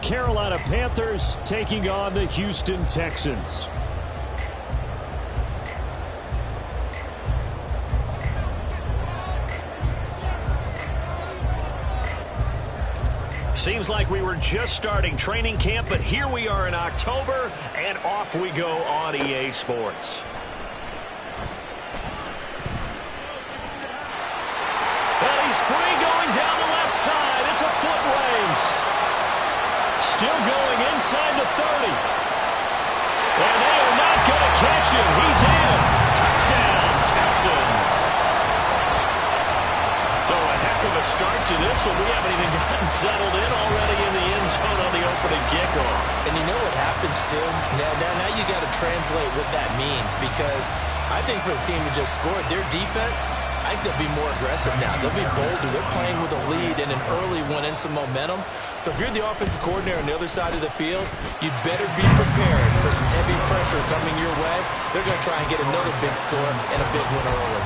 Carolina Panthers taking on the Houston Texans. Seems like we were just starting training camp, but here we are in October, and off we go on EA Sports. And he's free going down the left side. It's a foot race. Still going inside the 30. And they are not going to catch him. He's in. Touchdown, Texans. So a heck of a start to this one. We haven't even gotten settled in already in the end zone on the opening kickoff. And you know what happens, too? Now you got to translate what that means, because I think for the team to just score, their defense, I think they'll be more aggressive now. They'll be bolder. They're playing with a lead and an early one and some momentum. So if you're the offensive coordinator on the other side of the field, you'd better be prepared for some heavy pressure coming your way. They're going to try and get another big score and a big one early.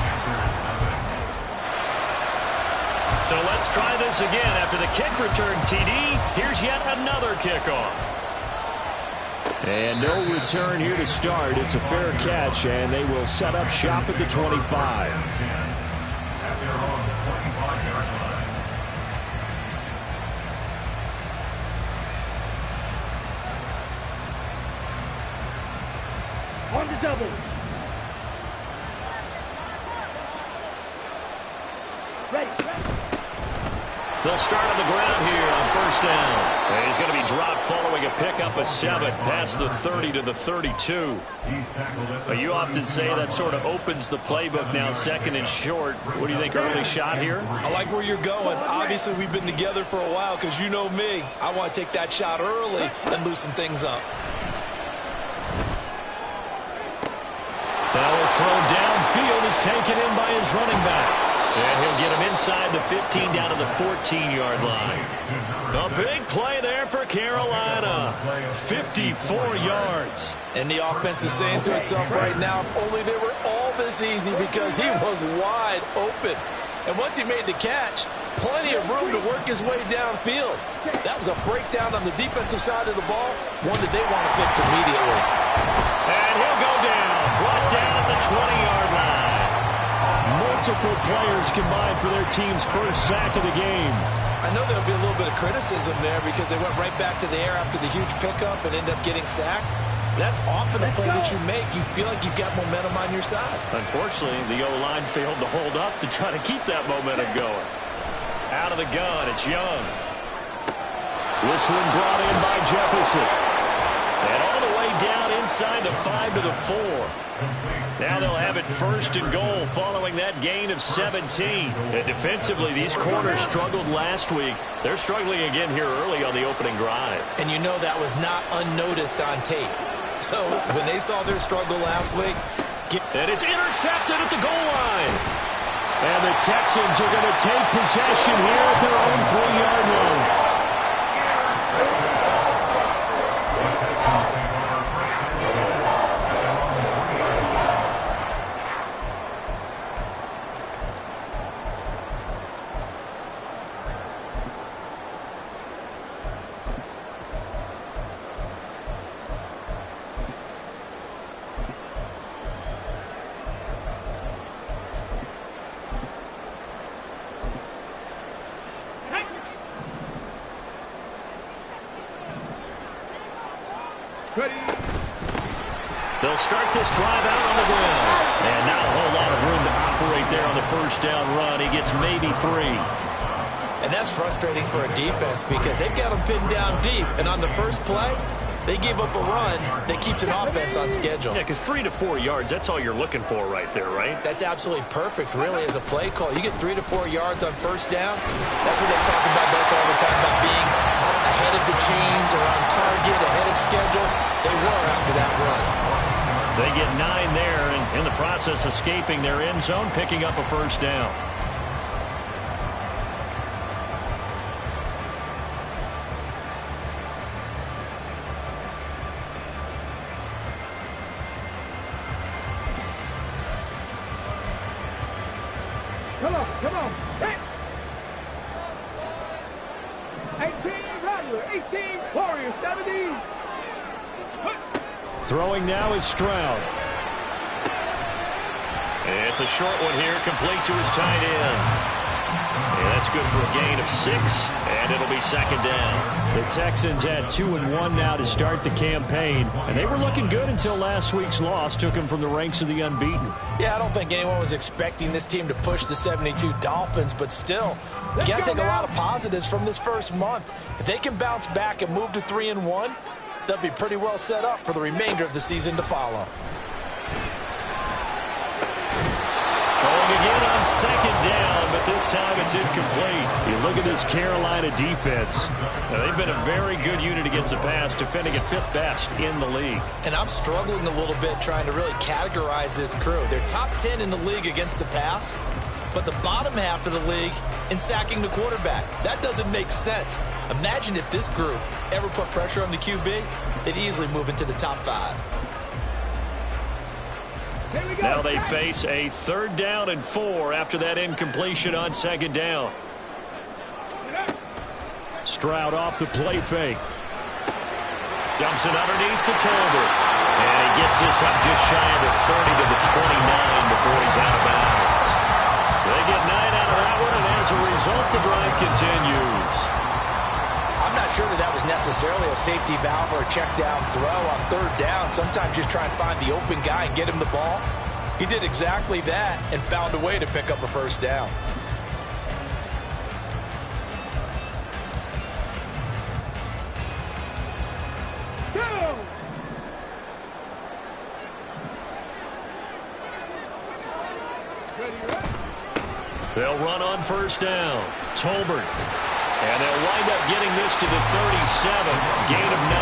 So let's try this again. After the kick return, TD, here's yet another kickoff. And no return here to start. It's a fair catch, and they will set up shop at the 25. On the double. Ready. They'll start on the ground here on first down. And he's going to be dropped following a pickup of 7 past the 30 to the 32. But you often say that sort of opens the playbook now, second and short. What do you think, early shot here? I like where you're going. Obviously, we've been together for a while, because you know me. I want to take that shot early and loosen things up. Now a throw downfield is taken in by his running back. And he'll get him inside the 15 down to the 14-yard line. A big play there for Carolina. 54 yards. And the offense is saying to itself right now, only they were all this easy because he was wide open. And once he made the catch, plenty of room to work his way downfield. That was a breakdown on the defensive side of the ball, one that they want to fix immediately. And he'll go down, brought down at the 20-yard line. Multiple players combined for their team's first sack of the game. I know there'll be a little bit of criticism there because they went right back to the air after the huge pickup and ended up getting sacked. That's often a play that you make. You feel like you've got momentum on your side. Unfortunately, the O-line failed to hold up to try to keep that momentum going. Out of the gun, it's Young. This one brought in by Jefferson. And all the way down inside the 5 to the 4. Now they'll have it first and goal following that gain of 17. And defensively, these corners struggled last week. They're struggling again here early on the opening drive. And you know that was not unnoticed on tape. So when they saw their struggle last week. And it's intercepted at the goal line. And the Texans are going to take possession here at their own 3-yard line. They'll start this drive out on the ground. And not a whole lot of room to operate there on the first down run. He gets maybe 3. And that's frustrating for a defense because they've got them pinned down deep. And on the first play, they gave up a run that keeps an offense on schedule. Yeah, because 3 to 4 yards, that's all you're looking for right there, right? That's absolutely perfect, really, as a play call. You get 3 to 4 yards on first down. That's what they talk about us all the time, about being ahead of the chains or on target, ahead of schedule. They were after that run. They get 9 there, and in the process escaping their end zone, picking up a first down. Come on. Hey. 18, Rattler, 18, Warrior. Throwing now is Stroud. It's a short one here, complete to his tight end. Yeah, that's good for a gain of 6, and it'll be second down. The Texans had 2-1 now to start the campaign, and they were looking good until last week's loss took them from the ranks of the unbeaten. Yeah, I don't think anyone was expecting this team to push the 72 Dolphins, but still, you got to take a lot of positives from this first month. If they can bounce back and move to 3-1, they'll be pretty well set up for the remainder of the season to follow. Throwing again on second down, but this time it's incomplete. You look at this Carolina defense. Now, they've been a very good unit against the pass, defending at 5th best in the league. And I'm struggling a little bit trying to really categorize this crew. They're top 10 in the league against the pass, but the bottom half of the league in sacking the quarterback. That doesn't make sense. Imagine if this group ever put pressure on the QB, they'd easily move into the top 5. Now they face a 3rd down and 4 after that incompletion on second down. Stroud off the play fake. Dumps it underneath to Tolbert. And he gets this up just shy of the 30 to the 29 before he's out of bounds. They get 9 out of that one, and as a result, the drive continues. I'm not sure that was necessarily a safety valve or a check down throw on 3rd down. Sometimes just try and find the open guy and get him the ball. He did exactly that and found a way to pick up a first down. They'll run on first down. Tolbert. And they'll wind up getting this to the 37. Gain of 9.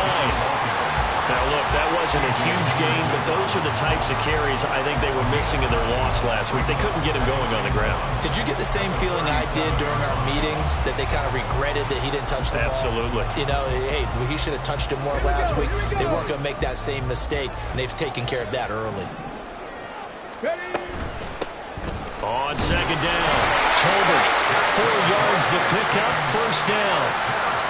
Now, look, that wasn't a huge gain, but those are the types of carries I think they were missing in their loss last week. They couldn't get him going on the ground. Did you get the same feeling I did during our meetings, that they kind of regretted that he didn't touch the ball? Absolutely. You know, hey, he should have touched it more last week. They weren't going to make that same mistake, and they've taken care of that early. On second down, Tolbert, 4 yards the pickup, first down.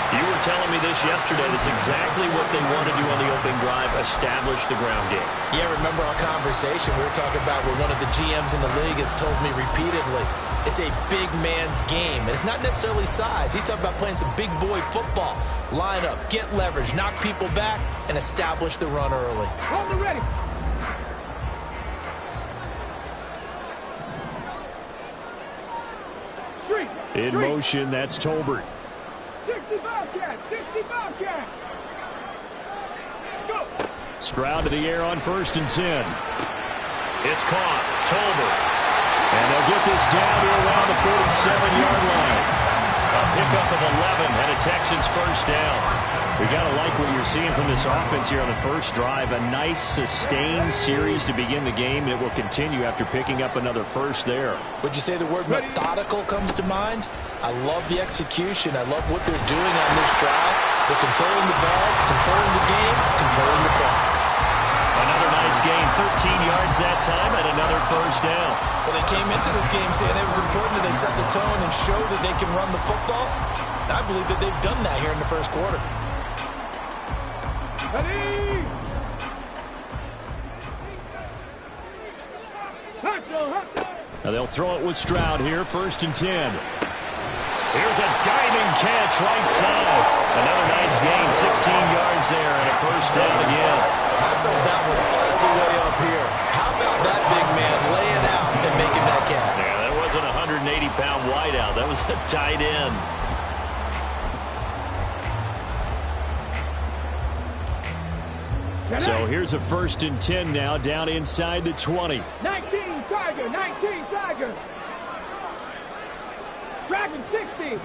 You were telling me this yesterday. This is exactly what they want to do on the opening drive, establish the ground game. Yeah, remember our conversation we were talking about where one of the GMs in the league has told me repeatedly, it's a big man's game. And it's not necessarily size. He's talking about playing some big boy football. Line up, get leverage, knock people back, and establish the run early. Hold it ready. In motion, that's Tolbert. 60 Bobcat, 60 Bobcat. Go. Stroud to the air on 1st and 10. It's caught. Tolbert. And they'll get this down to around the 47-yard line. A pickup of 11 and a Texans first down. We got to like what you're seeing from this offense here on the first drive. A nice, sustained series to begin the game, and it will continue after picking up another first there. Would you say the word methodical comes to mind? I love the execution. I love what they're doing on this drive. They're controlling the ball, controlling the game, controlling the clock. Another nice gain, 13 yards that time, and another first down. Well, they came into this game saying it was important that they set the tone and show that they can run the football. And I believe that they've done that here in the first quarter. Ready. Now they'll throw it with Stroud here, 1st and 10. Here's a diving catch right side. Another nice gain, 16 yards there, and a first down again. I felt that one all the way up here. How about that big man laying out and making that catch? Yeah, that wasn't a 180-pound wideout. That was a tight end. So here's a 1st and 10 now, down inside the 20. 19 Tiger, 19 Tiger. Dragon 60.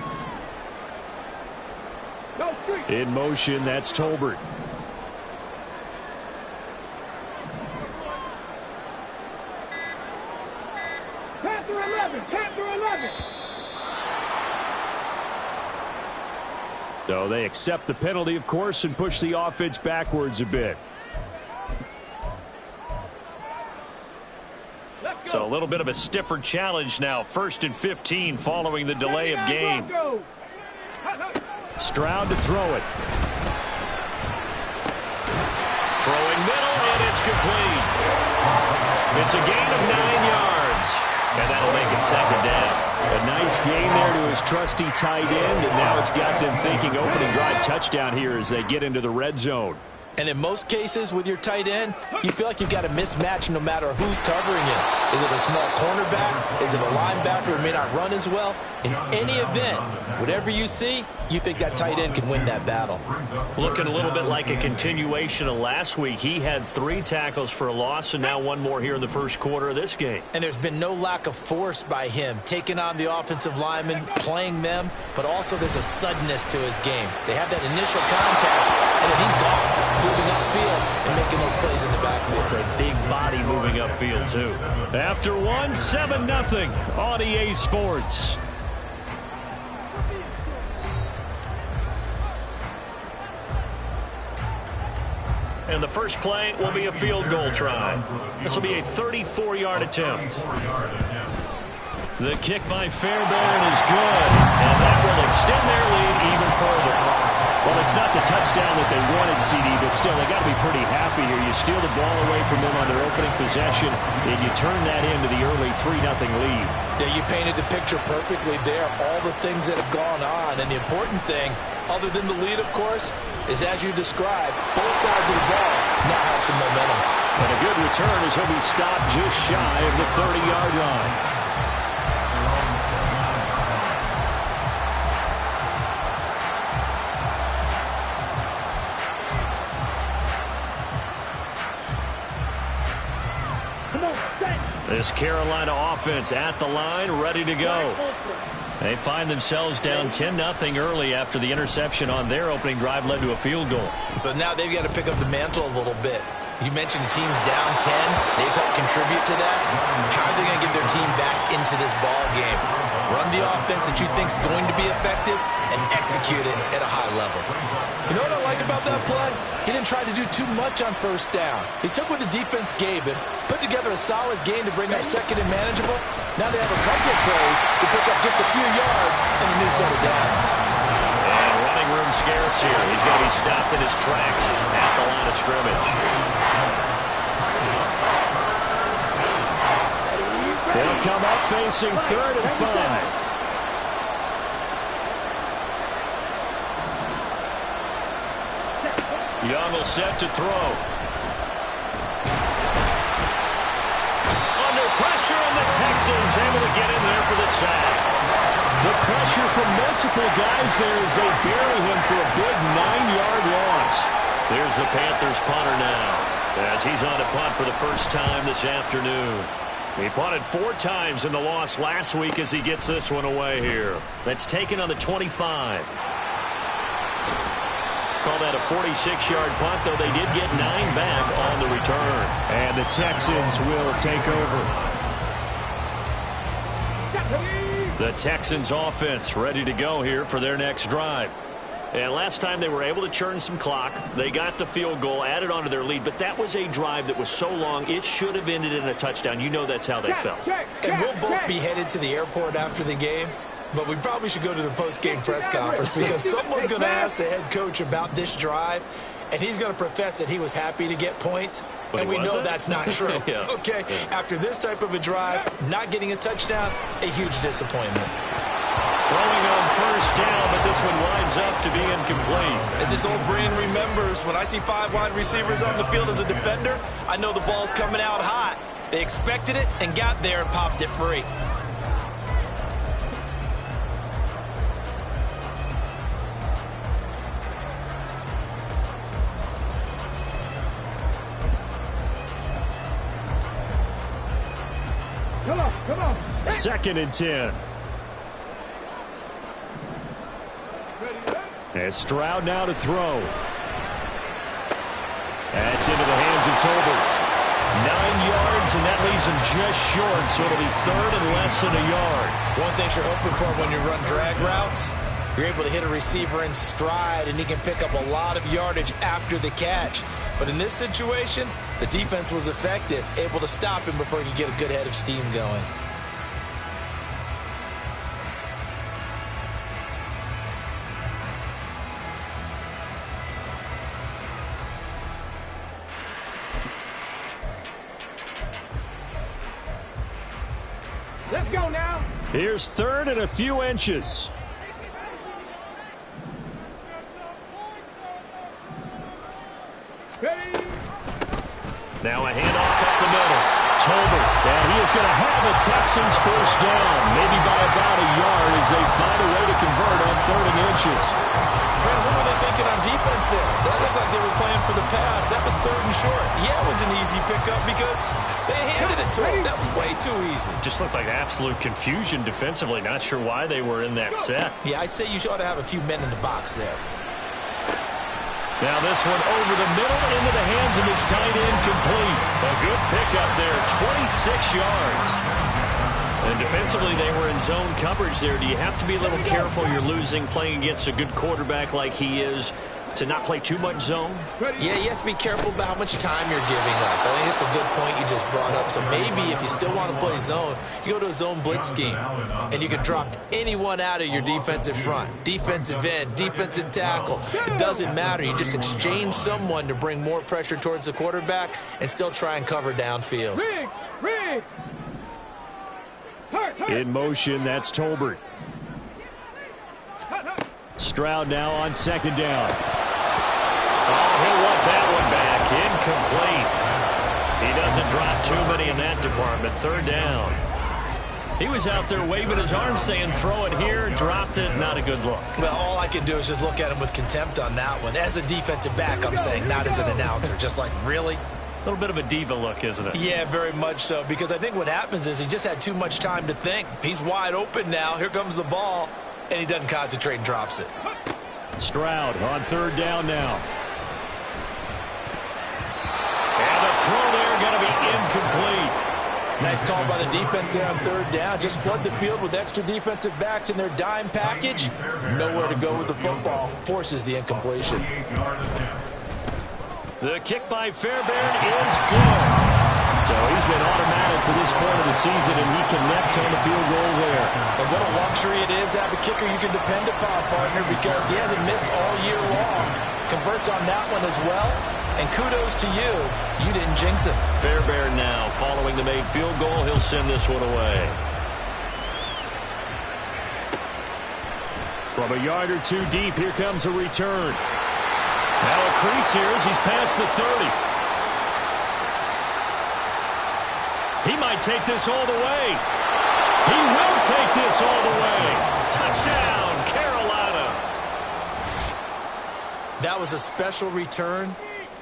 Go street. In motion, that's Tolbert. Panther 11, Panther 11. So they accept the penalty, of course, and push the offense backwards a bit. So a little bit of a stiffer challenge now. 1st and 15 following the delay of game. Stroud to throw it. Throwing middle, It's a gain of 9 yards. And that'll make it second down. A nice gain there to his trusty tight end, and now it's got them thinking opening drive touchdown here as they get into the red zone. And in most cases with your tight end, you feel like you've got a mismatch no matter who's covering it. Is it a small cornerback? Is it a linebacker who may not run as well? In any event, whatever you see, you think that tight end can win that battle. Looking a little bit like a continuation of last week. He had 3 tackles for a loss, and now 1 more here in the first quarter of this game. And there's been no lack of force by him, taking on the offensive linemen, playing them, but also there's a suddenness to his game. They have that initial contact, and then he's gone, moving upfield and making those plays in the backfield. It's a big body moving upfield, too. After 1, 7-0 on EA Sports. And the first play will be a field goal try. This will be a 34-yard attempt. The kick by Fairbairn is good, and that will extend their lead even further. Well, it's not the touchdown that they wanted, CD, but still, they got to be pretty happy here. You steal the ball away from them on their opening possession, and you turn that into the early 3-0 lead. Yeah, you painted the picture perfectly there, all the things that have gone on. And the important thing, other than the lead, of course, is as you described, both sides of the ball now have some momentum. And a good return as he'll be stopped just shy of the 30-yard line. This Carolina offense at the line, ready to go. They find themselves down 10-0 early after the interception on their opening drive led to a field goal. So now they've got to pick up the mantle a little bit. You mentioned the team's down 10. They've helped contribute to that. How are they going to get their team back into this ball game? Run the offense that you think is going to be effective and execute it at a high level. You know what I like about that play? He didn't try to do too much on first down. He took what the defense gave him, put together a solid game to bring up second and manageable. Now they have a couple of plays to pick up just a few yards and a new set of downs. And running room scarce here. He's going to be stopped in his tracks at the line of scrimmage. They'll come up facing 3rd and 5. Young will set to throw. Under pressure, and the Texans able to get in there for the sack. The pressure from multiple guys there as they bury him for a big 9-yard loss. There's the Panthers punter now, as he's on to punt for the first time this afternoon. He punted 4 times in the loss last week as he gets this one away here. That's taken on the 25. Call that a 46-yard punt, though they did get 9 back on the return. And the Texans will take over. The Texans offense ready to go here for their next drive. And last time they were able to churn some clock. They got the field goal, added on to their lead, but that was a drive that was so long, it should have ended in a touchdown. You know that's how they felt. And we'll both be headed to the airport after the game, but we probably should go to the post-game press conference because someone's going to ask the head coach about this drive, and he's going to profess that he was happy to get points, and we know that's not true. Yeah. Okay, after this type of a drive, not getting a touchdown, a huge disappointment. Throwing on first down, but this one winds up to be incomplete. As this old brain remembers, when I see 5 wide receivers on the field as a defender, I know the ball's coming out hot. They expected it and got there and popped it free. Come on. 2nd and 10. And Stroud now to throw. That's into the hands of Tolbert. 9 yards, and that leaves him just short, so it'll be 3rd and less than a yard. One thing you're hoping for when you run drag routes, you're able to hit a receiver in stride, and he can pick up a lot of yardage after the catch. But in this situation, the defense was effective, able to stop him before he could get a good head of steam going. Let's go now. Here's third and a few inches. Ready. Now a handoff up the middle. Tolbert, and he is going to have the Texans first down, maybe by about a yard as they find a way to convert on 3rd and inches. Man, what were they thinking on defense there? That looked like they were playing for the pass. That was 3rd and short. Yeah, it was an easy pickup because they handed it to him. That was way too easy. Just looked like absolute confusion defensively. Not sure why they were in that set. Yeah, I'd say you ought to have a few men in the box there. Now this one over the middle into the hands of his tight end, complete. A good pickup there, 26 yards. And defensively, they were in zone coverage there. Do you have to be a little careful? You're losing, playing against a good quarterback like he is, to not play too much zone? Yeah, you have to be careful about how much time you're giving up. I think it's a good point you just brought up. So maybe if you still want to play zone, you go to a zone blitz scheme, and you can drop anyone out of your defensive front, defensive end, defensive tackle. It doesn't matter. You just exchange someone to bring more pressure towards the quarterback and still try and cover downfield. Riggs. In motion, that's Tolbert. Stroud now on 2nd down. Oh, he'll want that one back. Incomplete. He doesn't drop too many in that department. 3rd down. He was out there waving his arms saying throw it here, dropped it, not a good look. Well, all I can do is just look at him with contempt on that one. As a defensive back, I'm saying, not as an announcer. Just like, really? A little bit of a diva look, isn't it? Yeah, very much so, because I think what happens is he just had too much time to think. He's wide open now. Here comes the ball, and he doesn't concentrate and drops it. Stroud on 3rd down now. And the throw there going to be incomplete. Nice call by the defense there on 3rd down. Just flood the field with extra defensive backs in their dime package. Nowhere to go with the football. Forces the incompletion. The kick by Fairbairn is good. So he's been automatic to this point of the season, and he connects on the field goal there. And what a luxury it is to have a kicker you can depend upon, partner, because he hasn't missed all year long. Converts on that one as well. And kudos to you. You didn't jinx it. Fairbairn now, following the made field goal, he'll send this one away. From a yard or two deep, here comes a return. Now a crease here as he's past the 30. He might take this all the way. He will take this all the way. Touchdown, Carolina. That was a special return,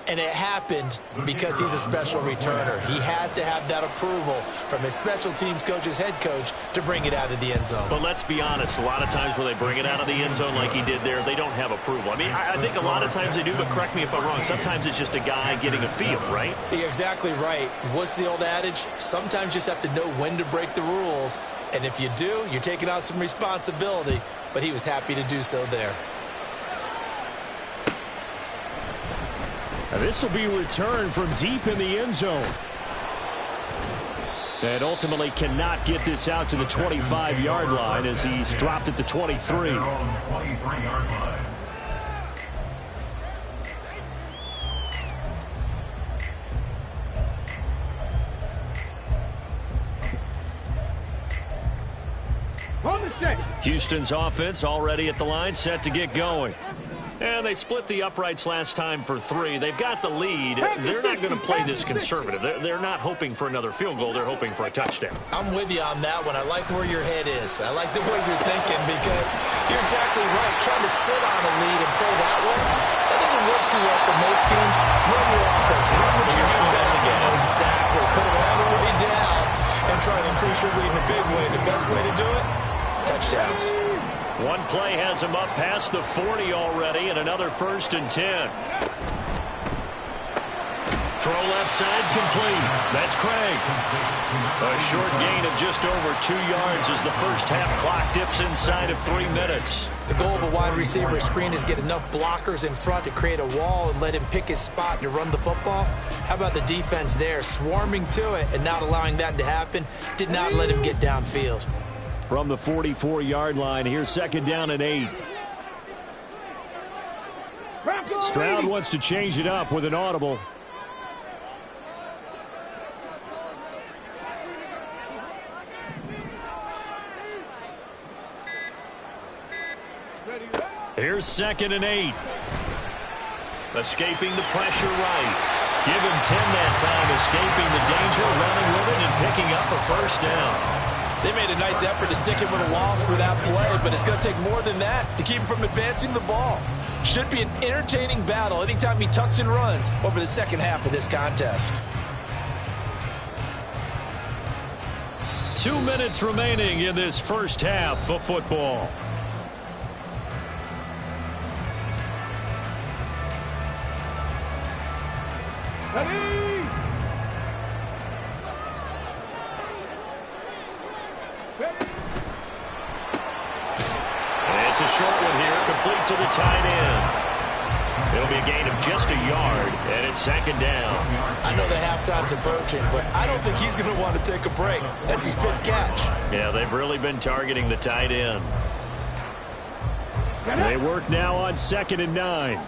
and it happened because he's a special returner. He has to have that approval from his special teams coach's head coach to bring it out of the end zone. But let's be honest, a lot of times when they bring it out of the end zone like he did there, they don't have approval. I mean, I think a lot of times they do, but correct me if I'm wrong. Sometimes it's just a guy getting a feel, right? You're exactly right. What's the old adage? Sometimes you just have to know when to break the rules. And if you do, you're taking on some responsibility. But he was happy to do so there. Now this will be returned from deep in the end zone. And ultimately cannot get this out to the 25-yard line as he's dropped at the 23. Houston's offense already at the line, set to get going. And they split the uprights last time for 3. They've got the lead. They're not going to play this conservative. They're not hoping for another field goal. They're hoping for a touchdown. I'm with you on that one. I like where your head is. I like the way you're thinking because you're exactly right. Trying to sit on a lead and play that way, that doesn't work too well for most teams. Run your offense. Run what you do best. Exactly. Put it all the way down and try to increase your lead in a big way. The best way to do it, touchdowns. One play has him up past the 40 already, and another 1st and 10. Throw left side complete. That's Craig. A short gain of just over 2 yards as the first half clock dips inside of 3 minutes. The goal of a wide receiver screen is get enough blockers in front to create a wall and let him pick his spot to run the football. How about the defense there, swarming to it and not allowing that to happen? Did not let him get downfield. From the 44-yard line, here's 2nd down and 8. Stroud wants to change it up with an audible. Here's 2nd and 8. Escaping the pressure right. Give him 10 that time, escaping the danger, running with it, and picking up a first down. They made a nice effort to stick him with a loss for that play, but it's going to take more than that to keep him from advancing the ball. Should be an entertaining battle anytime he tucks and runs over the second half of this contest. 2 minutes remaining in this first half of football. Ready? And it's a short one here, complete to the tight end. It'll be a gain of just a yard, and it's 2nd down. I know the halftime's approaching, but I don't think he's going to want to take a break. That's his 5th catch. Yeah, they've really been targeting the tight end. They work now on 2nd and 9.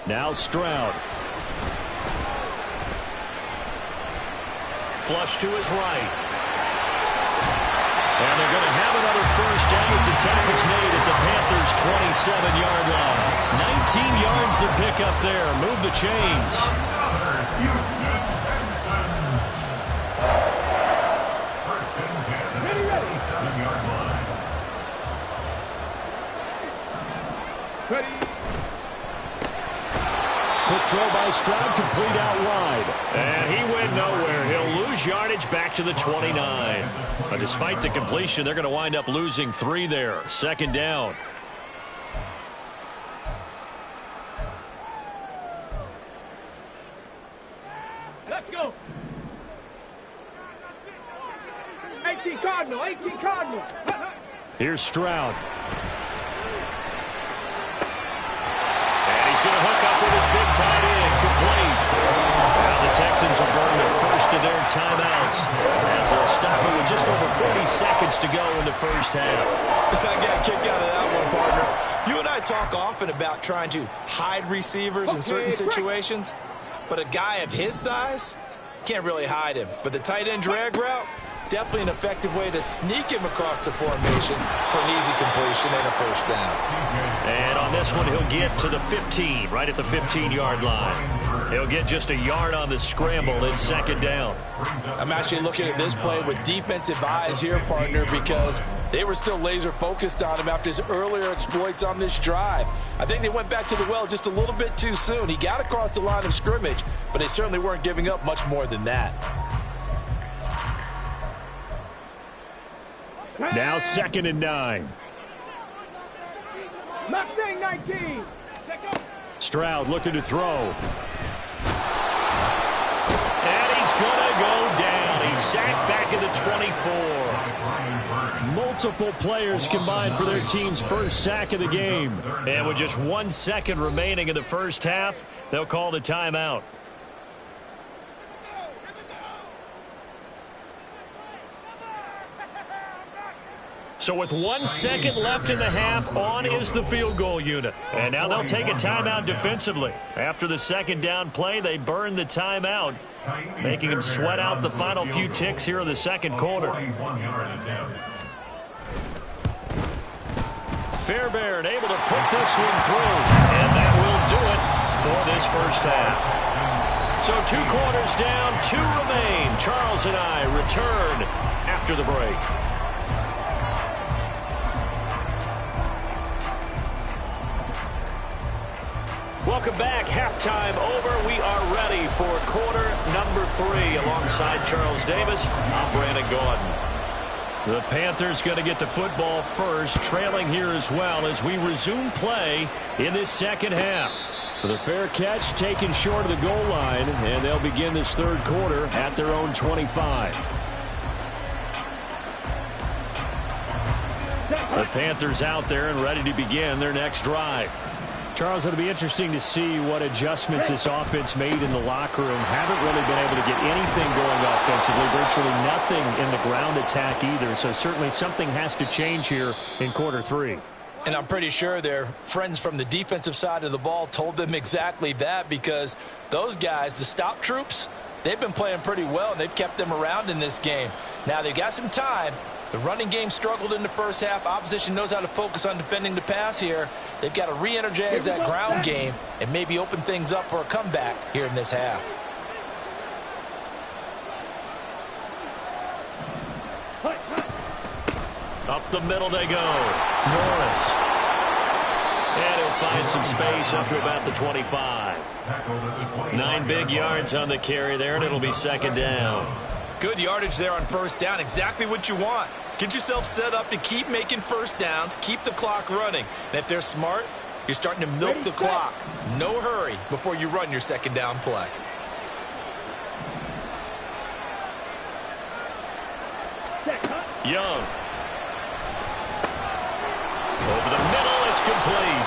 Now Stroud. Flush to his right. And they're going to have another first down as the tackle's made at the Panthers' 27-yard line. 19 yards to pick up there. Move the chains. Ready? Quick throw by Stroud, complete out wide. And he went nowhere. He'll lose yardage back to the 29. But despite the completion, they're going to wind up losing 3 there. 2nd down. Let's go. 18 Cardinal, 18 Cardinal. Here's Stroud. And he's going to hook up with his big tight end. Complete. Now the Texans will burn the first of their timeouts as they'll stop it with just over 40 seconds to go in the first half. I got a kick out of that one, partner. You and I talk often about trying to hide receivers in certain situations, but a guy of his size can't really hide him. But the tight end drag route, definitely an effective way to sneak him across the formation for an easy completion and a first down. And on this one, he'll get to the 15, right at the 15-yard line. He'll get just a yard on the scramble in 2nd down. I'm actually looking at this play with defensive eyes here, partner, because they were still laser focused on him after his earlier exploits on this drive. I think they went back to the well just a little bit too soon. He got across the line of scrimmage, but they certainly weren't giving up much more than that. Now 2nd and 9. Mustang 19. Stroud looking to throw. And he's going to go down. He's sacked back at the 24. Multiple players combined for their team's first sack of the game. And with just 1 second remaining in the first half, they'll call the timeout. So with 1 second left in the half, on is the field goal unit. And now they'll take a timeout defensively. After the 2nd down play, they burn the timeout, making them sweat out the final few ticks here in the 2nd quarter. Fairbairn able to put this one through. And that will do it for this first half. So 2 quarters down, 2 remain. Charles and I return after the break. Welcome back. Halftime over. We are ready for quarter number 3. Alongside Charles Davis, I'm Brandon Gordon. The Panthers going to get the football first, trailing here as well as we resume play in this second half. The fair catch taken short of the goal line, and they'll begin this 3rd quarter at their own 25. The Panthers out there and ready to begin their next drive. Charles, it'll be interesting to see what adjustments this offense made in the locker room. Haven't really been able to get anything going offensively, virtually nothing in the ground attack either. So certainly something has to change here in quarter 3. And I'm pretty sure their friends from the defensive side of the ball told them exactly that, because those guys, the stop troops, they've been playing pretty well, and they've kept them around in this game. Now, they've got some time, The running game struggled in the first half. Opposition knows how to focus on defending the pass here. They've got to re-energize that ground game and maybe open things up for a comeback here in this half. Up the middle they go. Morris. And he'll find some space up to about the 25. 9 big yards on the carry there, and it'll be second down. Good yardage there on first down. Exactly what you want. Get yourself set up to keep making first downs, keep the clock running. And if they're smart, you're starting to milk the clock. No hurry before you run your second down play. Young. Over the middle, it's complete.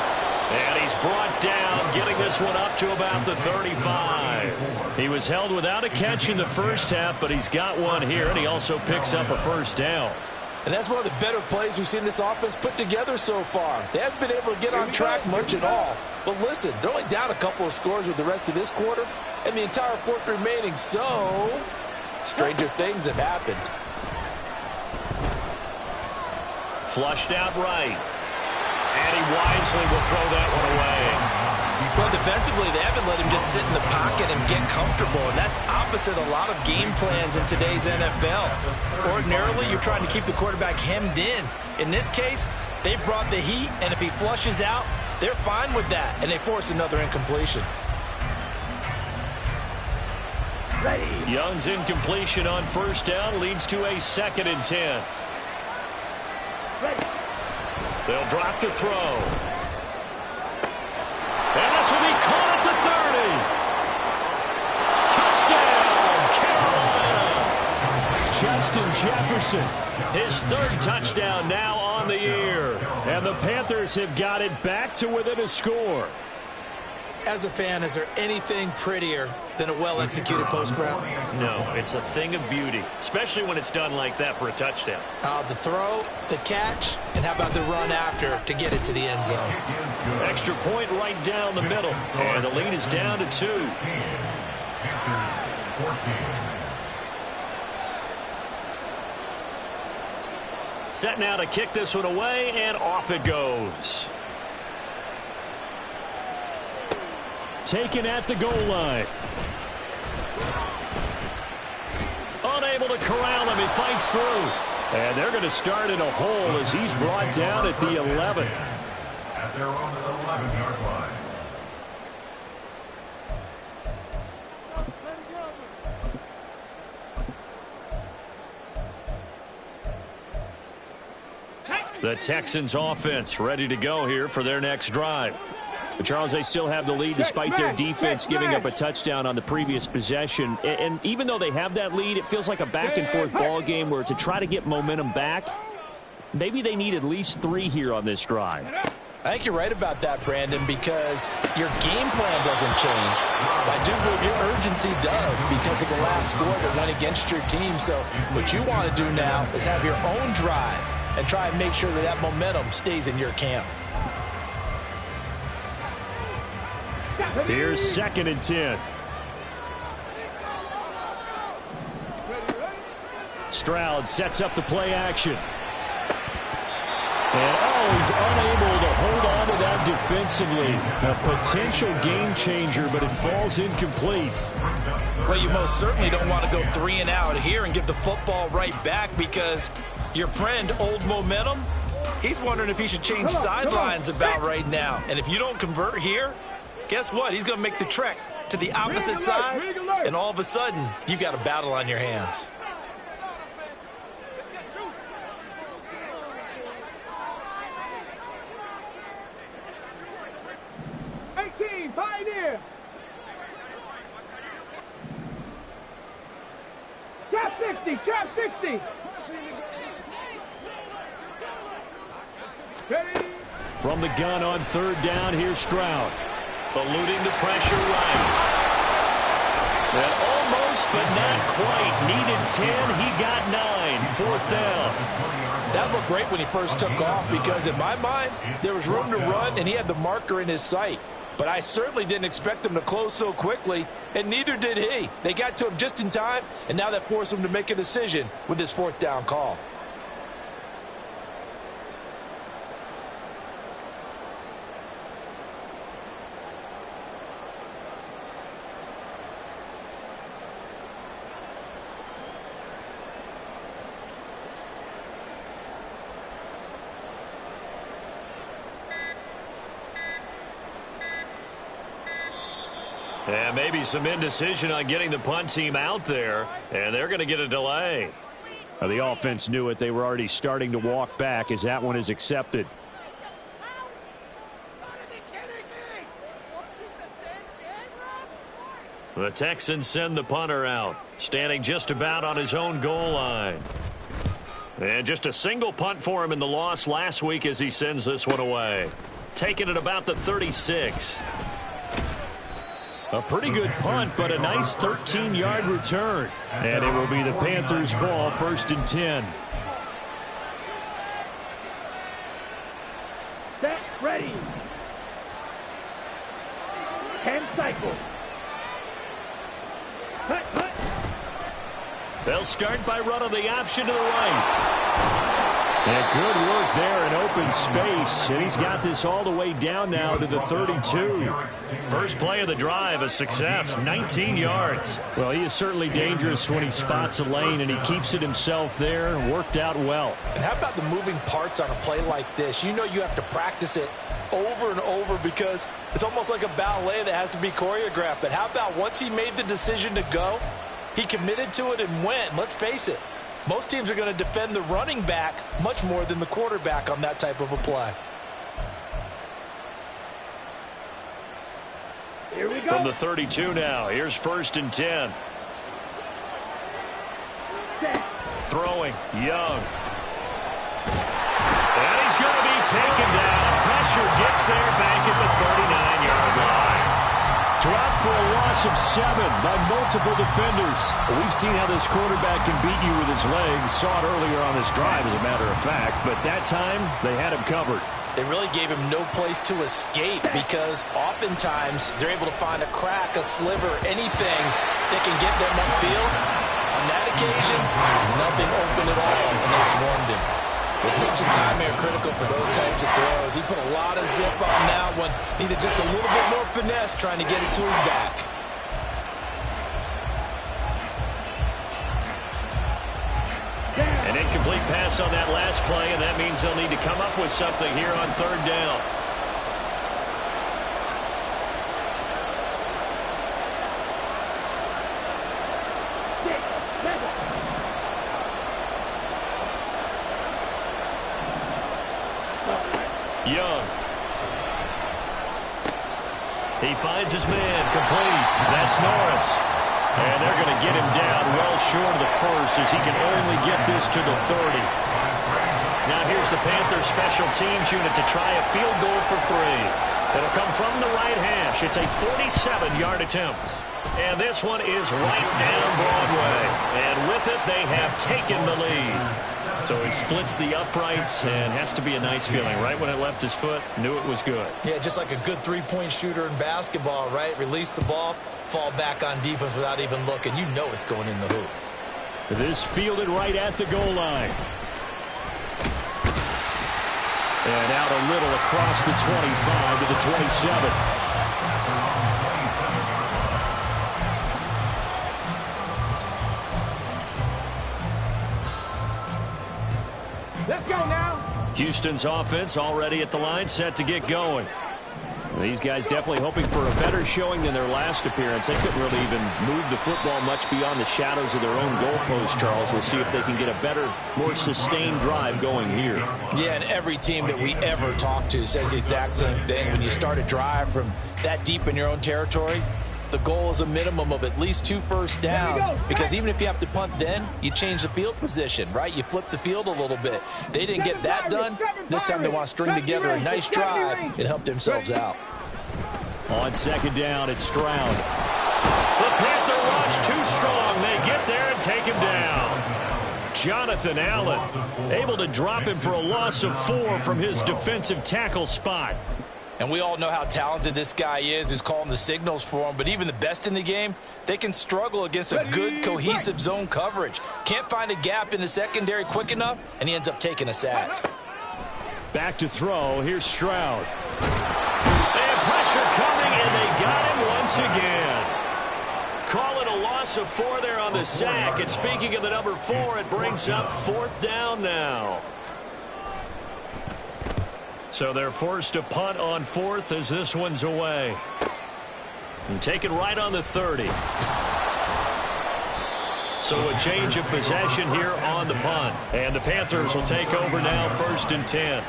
And he's brought down, getting this one up to about the 35. He was held without a catch in the first half, but he's got one here, and he also picks up a first down. And that's one of the better plays we've seen this offense put together so far. They haven't been able to get on track much at all. But listen, they're only down a couple of scores with the rest of this quarter and the entire fourth remaining, so stranger things have happened. Flushed out right. And he wisely will throw that one away. Well, defensively, they haven't let him just sit in the pocket and get comfortable, and that's opposite a lot of game plans in today's NFL. Ordinarily, you're trying to keep the quarterback hemmed in. In this case, they brought the heat, and if he flushes out, they're fine with that, and they force another incompletion. Young's incompletion on first down leads to a 2nd and 10. They'll drop to throw. And this will be caught at the 30. Touchdown, Carolina. Justin Jefferson, his 3rd touchdown now on the year. And the Panthers have got it back to within a score. As a fan, is there anything prettier than a well-executed post route? No, it's a thing of beauty, especially when it's done like that for a touchdown. The throw, the catch, and how about the run after to get it to the end zone? Extra point right down the middle, and the lead is down to 2. Set now to kick this one away, and off it goes. Taken at the goal line. Unable to corral him. He fights through. And they're going to start in a hole as he's brought down at the 11. At their own 11-yard line. The Texans offense ready to go here for their next drive. But Charles, they still have the lead despite their defense giving up a touchdown on the previous possession. And even though they have that lead, it feels like a back-and-forth ball game where to try to get momentum back, maybe they need at least 3 here on this drive. I think you're right about that, Brandon, because your game plan doesn't change. I do believe your urgency does because of the last score that went against your team. So what you want to do now is have your own drive and try and make sure that that momentum stays in your camp. Here's 2nd and 10. Stroud sets up the play action. And he's unable to hold on to that defensively. A potential game changer, but it falls incomplete. Well, you most certainly don't want to go 3 and out here and give the football right back because your friend, Old Momentum, he's wondering if he should change sidelines about right now. And if you don't convert here, guess what? He's going to make the trek to the opposite side, and all of a sudden, you've got a battle on your hands. Pioneer. Trap 60, trap 60. Ready? From the gun on 3rd down, here's Stroud. Eluding the pressure right. And almost, but not quite. Needed 10. He got 9. 4th down. That looked great when he first took off because in my mind, there was room to run and he had the marker in his sight. But I certainly didn't expect him to close so quickly, and neither did he. They got to him just in time, and now that forced him to make a decision with his 4th down call. And maybe some indecision on getting the punt team out there, and they're going to get a delay. Well, the offense knew it. They were already starting to walk back as that one is accepted. The Texans send the punter out, standing just about on his own goal line. And just a single punt for him in the loss last week as he sends this one away. Taking it about the 36. A pretty good punt, but a nice 13-yard return. And it will be the Panthers' ball, 1st and 10. Set, ready. 10 cycles. Cut, cut. They'll start by running the option to the right. And good work there in open space. And he's got this all the way down now to the 32. First play of the drive, a success, 19 yards. Well, he is certainly dangerous when he spots a lane, and he keeps it himself there. Worked out well. And how about the moving parts on a play like this? You know you have to practice it over and over because it's almost like a ballet that has to be choreographed. But how about once he made the decision to go, he committed to it and went. Let's face it, most teams are going to defend the running back much more than the quarterback on that type of a play. Here we go. From the 32 now, here's 1st and 10. Set. Throwing, Young. And he's going to be taken down. Pressure gets there back at the 39-yard line. Dropped for a loss of 7 by multiple defenders. We've seen how this quarterback can beat you with his legs. Saw it earlier on this drive, as a matter of fact. But that time, they had him covered. They really gave him no place to escape because oftentimes they're able to find a crack, a sliver, anything that can get them upfield. On that occasion, nothing open at all, and they swarmed him. The touch and time are critical for those types of throws. He put a lot of zip on that one. Needed just a little bit more finesse trying to get it to his back. An incomplete pass on that last play, and that means they'll need to come up with something here on 3rd down. Young. He finds his man, complete. That's Norris. And they're going to get him down well short of the 1st as he can only get this to the 30. Now here's the Panthers special teams unit to try a field goal for 3. It'll come from the right hash. It's a 47-yard attempt. And this one is right down Broadway. And with it, they have taken the lead. So he splits the uprights, and has to be a nice feeling. Right when it left his foot, knew it was good. Yeah, just like a good three-point shooter in basketball, right? Release the ball, fall back on defense without even looking. You know it's going in the hoop. This fielded right at the goal line. And out a little across the 25 to the 27. Let's go now. Houston's offense already at the line, set to get going. These guys definitely hoping for a better showing than their last appearance. They couldn't really even move the football much beyond the shadows of their own goalpost, Charles. We'll see if they can get a better, more sustained drive going here. Yeah, and every team that we ever talk to says the exact same thing. When you start a drive from that deep in your own territory, the goal is a minimum of at least 2 first downs, because even if you have to punt then, you change the field position, right? You flip the field a little bit. They didn't get that done. This time they want to string together a nice drive and help themselves out. On 2nd down, it's Stroud. The Panther rush too strong. They get there and take him down. Jonathan Allen able to drop him for a loss of 4 from his defensive tackle spot. And we all know how talented this guy is, who's calling the signals for him. But even the best in the game, they can struggle against a good, cohesive zone coverage. Can't find a gap in the secondary quick enough, and he ends up taking a sack. Back to throw. Here's Stroud. And pressure coming, and they got him once again. Calling a loss of 4 there on the sack. And speaking of the number 4, it brings up 4th down now. So they're forced to punt on 4th as this one's away. And taken right on the 30. So a change of possession here on the punt. And the Panthers will take over now, 1st and 10.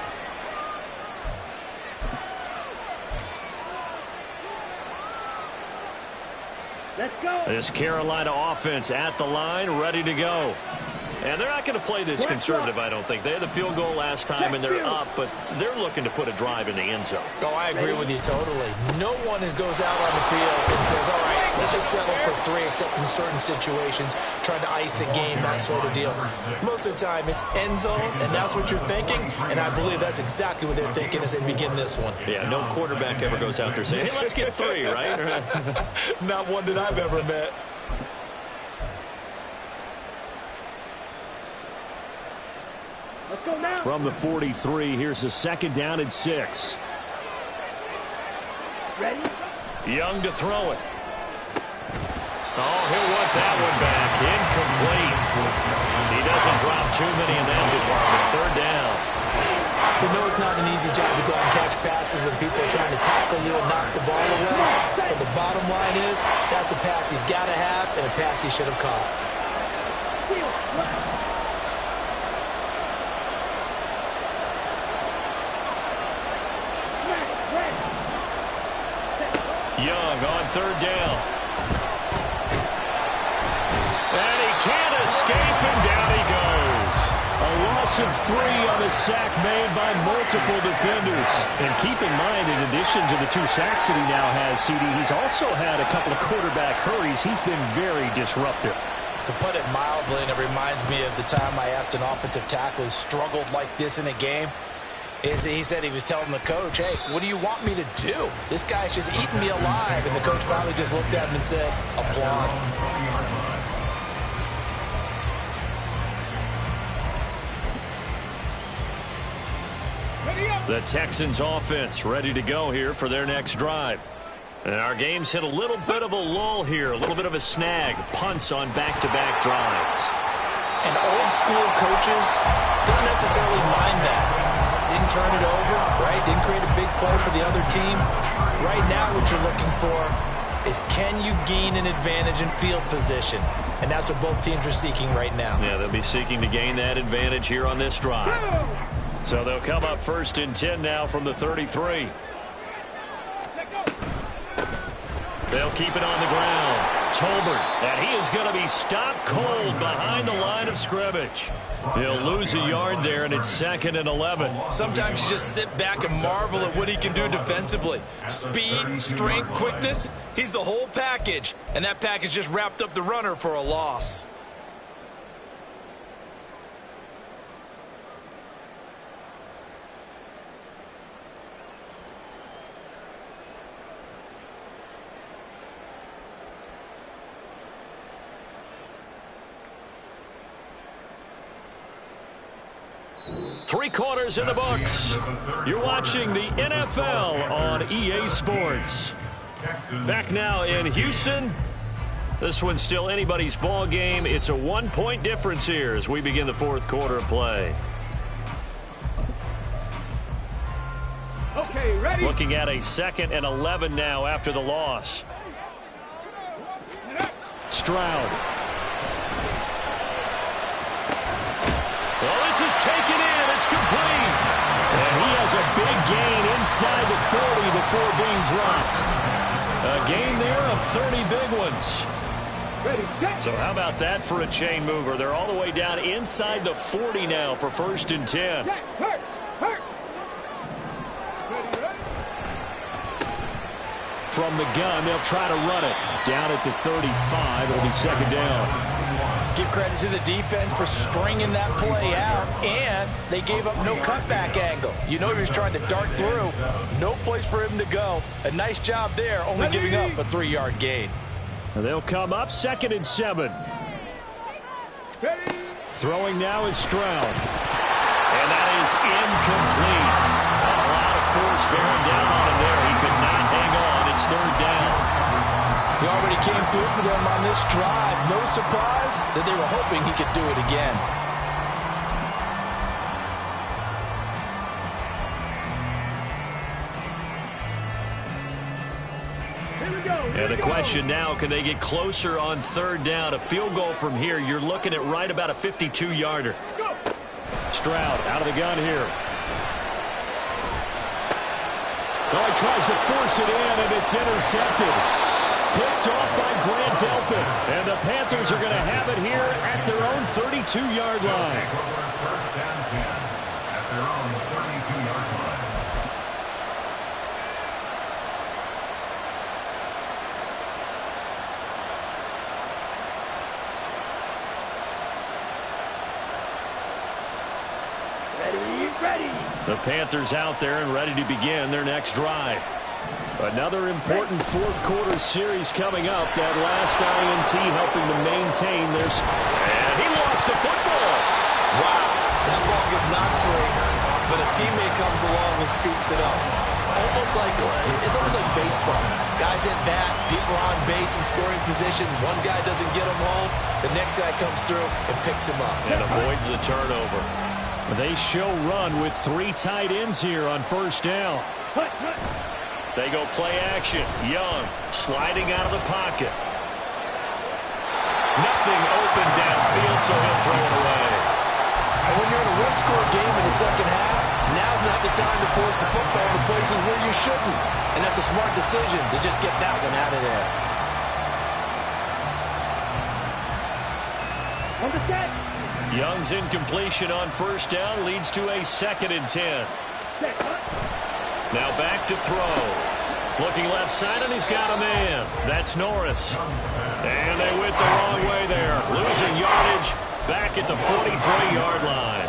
Let's go. This Carolina offense at the line, ready to go. And they're not going to play this conservative, I don't think. They had the field goal last time, and they're up, but they're looking to put a drive in the end zone. Oh, I agree with you totally. No one goes out on the field and says, all right, let's just settle for 3, except in certain situations, trying to ice a game, that sort of deal. Most of the time, it's end zone, and that's what you're thinking, and I believe that's exactly what they're thinking as they begin this one. Yeah, no quarterback ever goes out there saying, hey, let's get 3, right? Not one that I've ever met. Let's go now. From the 43, here's a 2nd down and 6. Ready? Young to throw it. Oh, he'll want that one back. Incomplete. He doesn't drop too many in that department. 3rd down. You know it's not an easy job to go out and catch passes when people are trying to tackle you and knock the ball away. But the bottom line is, that's a pass he's got to have and a pass he should have caught. Young on 3rd down. And he can't escape, and down he goes. A loss of 3 on a sack made by multiple defenders. And keep in mind, in addition to the 2 sacks that he now has, CD, he's also had a couple of quarterback hurries. He's been very disruptive. To put it mildly, and it reminds me of the time I asked an offensive tackle who struggled like this in a game, he said he was telling the coach, hey, what do you want me to do? This guy's just eating me alive. And the coach finally just looked at him and said, applaud. The Texans offense ready to go here for their next drive. And our game's hit a little bit of a lull here, a little bit of a snag. Punts on back-to-back drives. And old school coaches don't necessarily mind that. Didn't turn it over, right? Didn't create a big play for the other team. Right now what you're looking for is, can you gain an advantage in field position? And that's what both teams are seeking right now. Yeah, they'll be seeking to gain that advantage here on this drive. So they'll come up 1st and 10 now from the 33. They'll keep it on the ground. Tolbert, and he is going to be stopped cold behind the line of scrimmage. He'll lose a yard there, and it's 2nd and 11. Sometimes you just sit back and marvel at what he can do defensively. Speed, strength, quickness, he's the whole package. And that package just wrapped up the runner for a loss. Three quarters in the books. You're watching the NFL on EA Sports. Back now in Houston. This one's still anybody's ball game. It's a 1-point difference here as we begin the 4th quarter of play. Okay, ready? Looking at a 2nd and 11 now after the loss. Stroud. Well, this is taken in. It's complete. And he has a big gain inside the 40 before being dropped. A gain there of 30 big ones. Ready, set. So how about that for a chain mover? They're all the way down inside the 40 now for 1st and 10. Set, hurt, hurt. Ready, ready. From the gun, they'll try to run it. Down at the 35, it'll be 2nd down. Give credit to the defense for stringing that play out, and they gave up no cutback angle. You know he was trying to dart through. No place for him to go. A nice job there, only giving up a 3-yard gain. They'll come up 2nd and 7. Ready. Throwing now is Stroud. And that is incomplete. A lot of force bearing down on him there. He could not hang on. It's 3rd down. He already came through for them on this drive. No surprise that they were hoping he could do it again. And the question now, can they get closer on third down? A field goal from here, you're looking at right about a 52-yarder. Stroud out of the gun here. Well, he tries to force it in, and it's intercepted. Picked off by Grant Delpit. And the Panthers are going to have it here at their own 32-yard line. First down 10 at their own 32-yard line. Ready. The Panthers out there and ready to begin their next drive. Another important fourth-quarter series coming up. That last INT helping to maintain their... And he lost the football. Wow, that ball gets knocked free, but a teammate comes along and scoops it up. It's almost like baseball. Guys at bat, people are on base in scoring position. One guy doesn't get him home. The next guy comes through and picks him up. And avoids the turnover. They show run with 3 tight ends here on first down. They go play action. Young sliding out of the pocket. Nothing open downfield, so he'll throw it away. And when you're in a one-score game in the second half, now's not the time to force the football to places where you shouldn't. And that's a smart decision to just get that one out of there. On the set. Young's incompletion on first down leads to a 2nd and 10. Now back to throw. Looking left side, and he's got a man. That's Norris. And they went the wrong way there. Losing yardage back at the 43-yard line.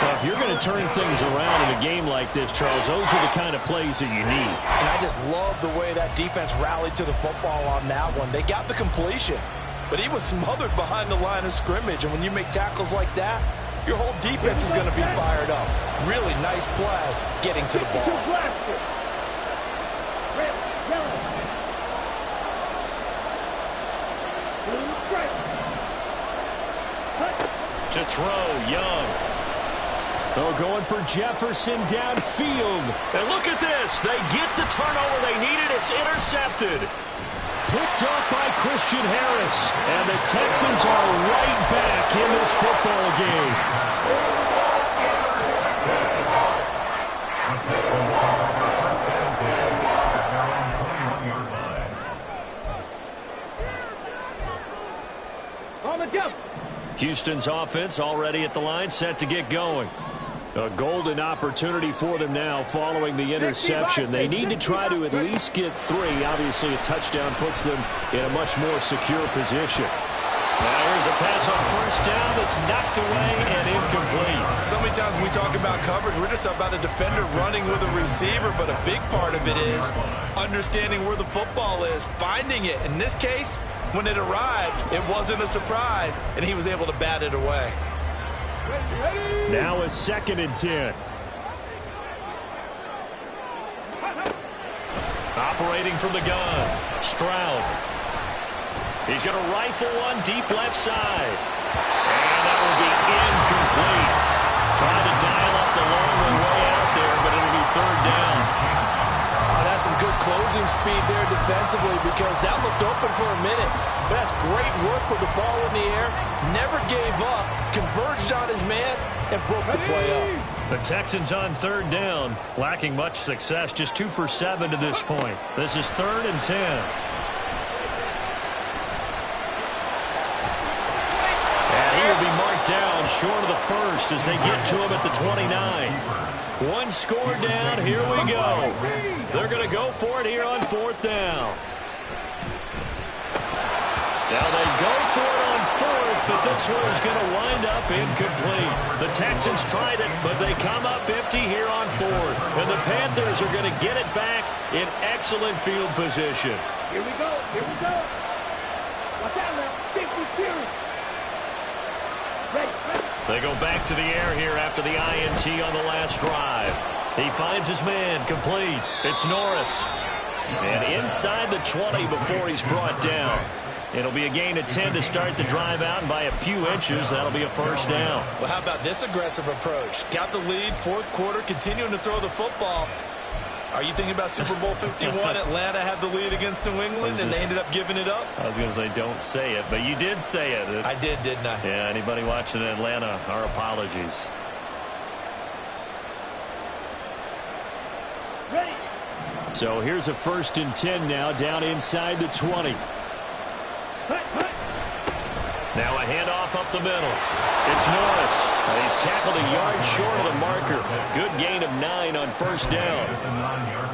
Well, if you're going to turn things around in a game like this, Charles, those are the kind of plays that you need. And I just love the way that defense rallied to the football on that one. They got the completion, but he was smothered behind the line of scrimmage. And when you make tackles like that, your whole defense is going to be fired up. Really nice play getting to the ball. To throw, Young. Oh, going for Jefferson downfield. And look at this. They get the turnover they needed. It's intercepted. Picked off by Christian Harris. And the Texans are right back in this football game. On the jump. Houston's offense already at the line, set to get going. A golden opportunity for them now following the interception. They need to try to at least get 3. Obviously, a touchdown puts them in a much more secure position. Now here's a pass on first down that's knocked away and incomplete. So many times when we talk about coverage, we're just about a defender running with a receiver, but a big part of it is understanding where the football is, finding it. In this case, when it arrived, it wasn't a surprise, and he was able to bat it away. Now a 2nd and 10. Operating from the gun, Stroud. He's going to rifle one deep left side. And that will be incomplete. Trying to dial up the long way out there, but it'll be 3rd down. Oh, that's some good closing speed there defensively because that looked open for a minute. But that's great work with the ball in the air. Never gave up, converged on his man, and broke the play up. The Texans on 3rd down, lacking much success, just 2 for 7 to this point. This is 3rd and 10. He'll be marked down short of the first as they get to him at the 29. 1 score down. Here we go. They're going to go for it here on 4th down. Now they go for it on 4th, but this one is going to wind up incomplete. The Texans tried it, but they come up empty here on 4th. And the Panthers are going to get it back in excellent field position. Here we go. Watch out now. 50 series. They go back to the air here after the INT on the last drive. He finds his man, complete. It's Norris. And inside the 20 before he's brought down. It'll be a gain of 10 to start the drive out, and by a few inches, that'll be a 1st down. Well, how about this aggressive approach? Got the lead, 4th quarter, continuing to throw the football. Are you thinking about Super Bowl 51? Atlanta had the lead against New England, and they ended up giving it up? I was going to say don't say it, but you did say it. I did, didn't I? Yeah, anybody watching Atlanta, our apologies. Ready. So here's a 1st and 10 now, down inside the 20. Hut. Now a handoff up the middle. It's Norris. He's tackled a yard short of the marker. Good gain of 9 on 1st down.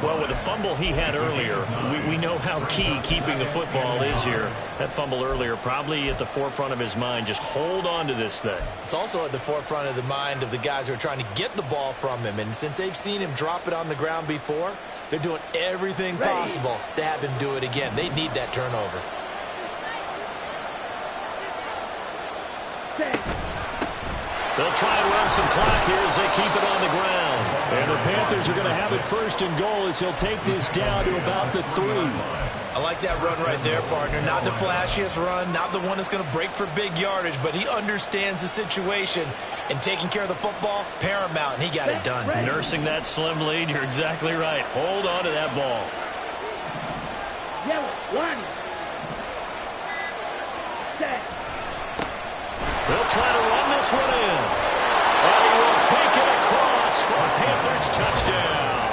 Well, with the fumble he had earlier, we know how key keeping the football is here. That fumble earlier probably at the forefront of his mind. Just hold on to this thing. It's also at the forefront of the mind of the guys who are trying to get the ball from him. And since they've seen him drop it on the ground before, they're doing everything possible to have him do it again. They need that turnover. They'll try and run some clock here as they keep it on the ground. And the Panthers are going to have it 1st and goal as he'll take this down to about the 3. I like that run right there, partner. Not the flashiest run, not the one that's going to break for big yardage, but he understands the situation, and taking care of the football, paramount, and he got it done. Nursing that slim lead, you're exactly right. Hold on to that ball. Yellow. Line. Set. They'll try to run this one in. And he will take it across for a Panthers touchdown.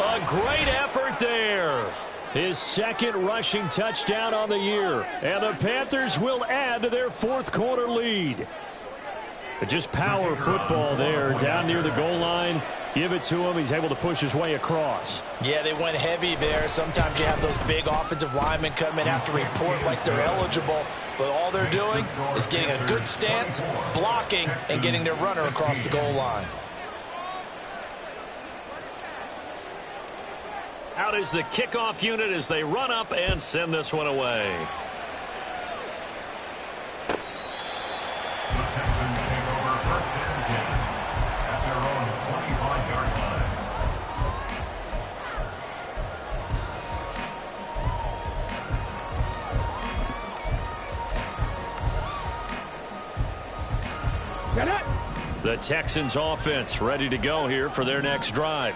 A great effort there. His 2nd rushing touchdown on the year. And the Panthers will add to their 4th quarter lead. But just power football there down near the goal line. Give it to him. He's able to push his way across. Yeah, they went heavy there. Sometimes you have those big offensive linemen come in, have to report like they're eligible. But all they're doing is getting a good stance, blocking, and getting their runner across the goal line. Out is the kickoff unit as they run up and send this one away. The Texans take over 1st and 10 at their own 25-yard line. Get it. The Texans offense ready to go here for their next drive.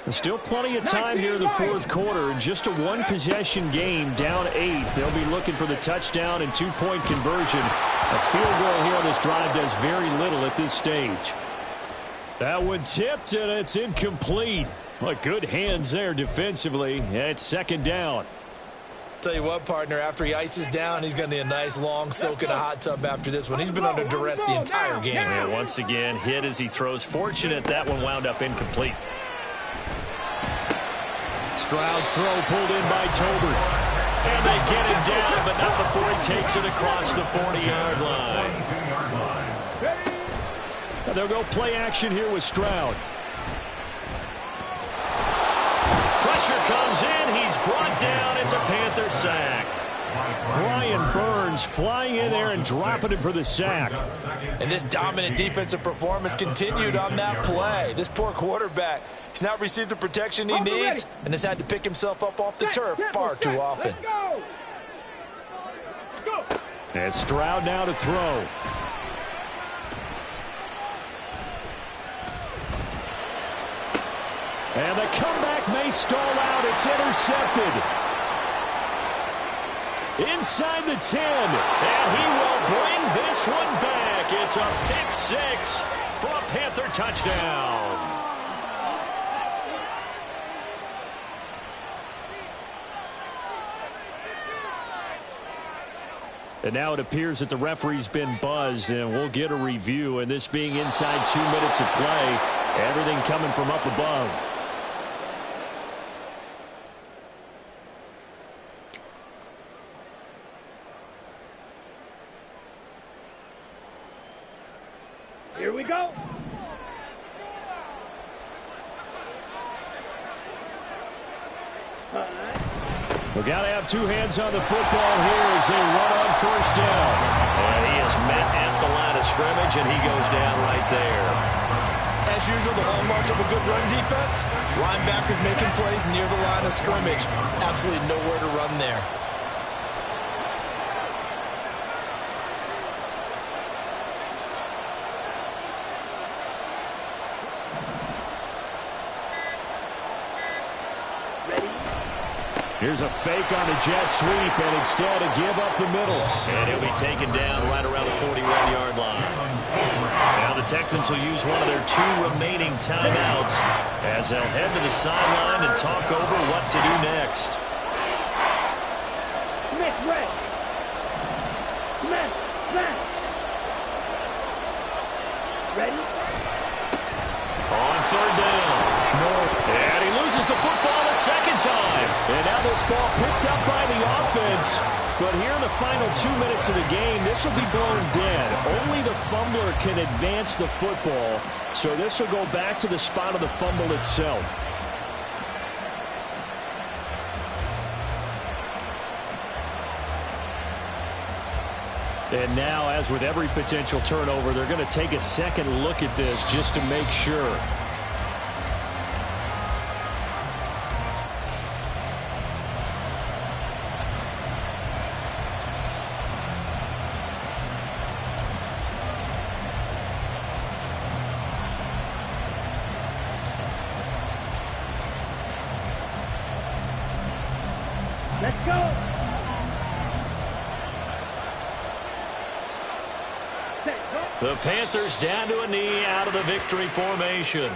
There's still plenty of time here in the 4th quarter. Just a 1-possession game, down 8. They'll be looking for the touchdown and 2-point conversion. A field goal here on this drive does very little at this stage. That one tipped, and it's incomplete. But good hands there defensively. It's 2nd down. Tell you what, partner, after he ices down, he's going to need a nice long soak in a hot tub after this one. He's been under duress the entire game. And once again, hit as he throws. Fortunate that one wound up incomplete. Stroud's throw pulled in by Tolbert. And they get him down, but not before he takes it across the 40-yard line. And they'll go play action here with Stroud. Pressure comes in. He's brought down. It's a Panther sack. Brian Burns flying in there and dropping it for the sack. And this dominant defensive performance continued on that play. This poor quarterback, he's not received the protection he needs and has had to pick himself up off the turf far too often. Let's go. And Stroud now to throw. And the comeback may stall out. It's intercepted. Inside the 10. And he will bring this one back. It's a pick 6 for a Panther touchdown. And now it appears that the referee's been buzzed, and we'll get a review. And this being inside 2 minutes of play, everything coming from up above. Here we go. We got to have 2 hands on the football here as they run on 1st down. And he is met at the line of scrimmage, and he goes down right there. As usual, the hallmark of a good run defense, linebackers making plays near the line of scrimmage. Absolutely nowhere to run there. Here's a fake on a jet sweep, and instead a give up the middle. And he'll be taken down right around the 41-yard line. Now the Texans will use one of their 2 remaining timeouts as they'll head to the sideline and talk over what to do next. Smith, red. Smith, Smith. Ready? On 3rd down. And he loses the football a second time. And now this ball picked up by the offense. But here in the final 2 minutes of the game, this will be blown dead. Only the fumbler can advance the football. So this will go back to the spot of the fumble itself. And now, as with every potential turnover, they're going to take a second look at this just to make sure. Let's go. Set, go. The Panthers down to a knee out of the victory formation.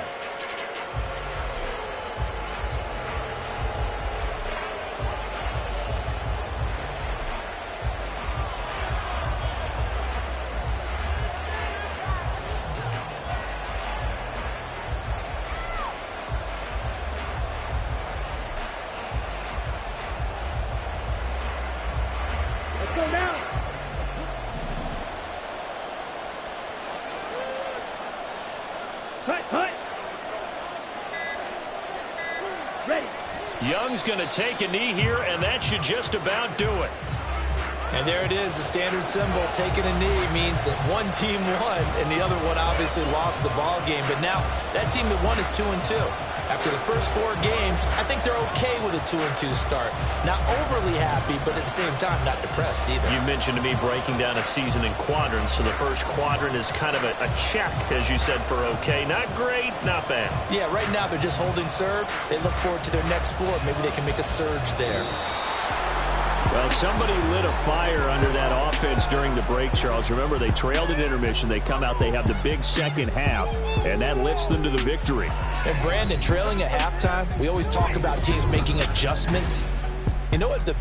Let's go now. Hut, hut. Ready. Young's going to take a knee here, and that should just about do it. And there it is, the standard symbol. Taking a knee means that one team won, and the other one obviously lost the ball game. But now that team that won is 2-2. After the first 4 games, I think they're okay with a 2-2 start. Not overly happy, but at the same time, not depressed either. You mentioned to me breaking down a season in quadrants, so the first quadrant is kind of a check, as you said, for okay. Not great, not bad. Yeah, right now they're just holding serve. They look forward to their next score. Maybe they can make a surge there. Well, somebody lit a fire under that offense during the break, Charles. Remember, they trailed at intermission. They come out, they have the big second half, and that lifts them to the victory. And Brandon, trailing at halftime, we always talk about teams making adjustments. You know what the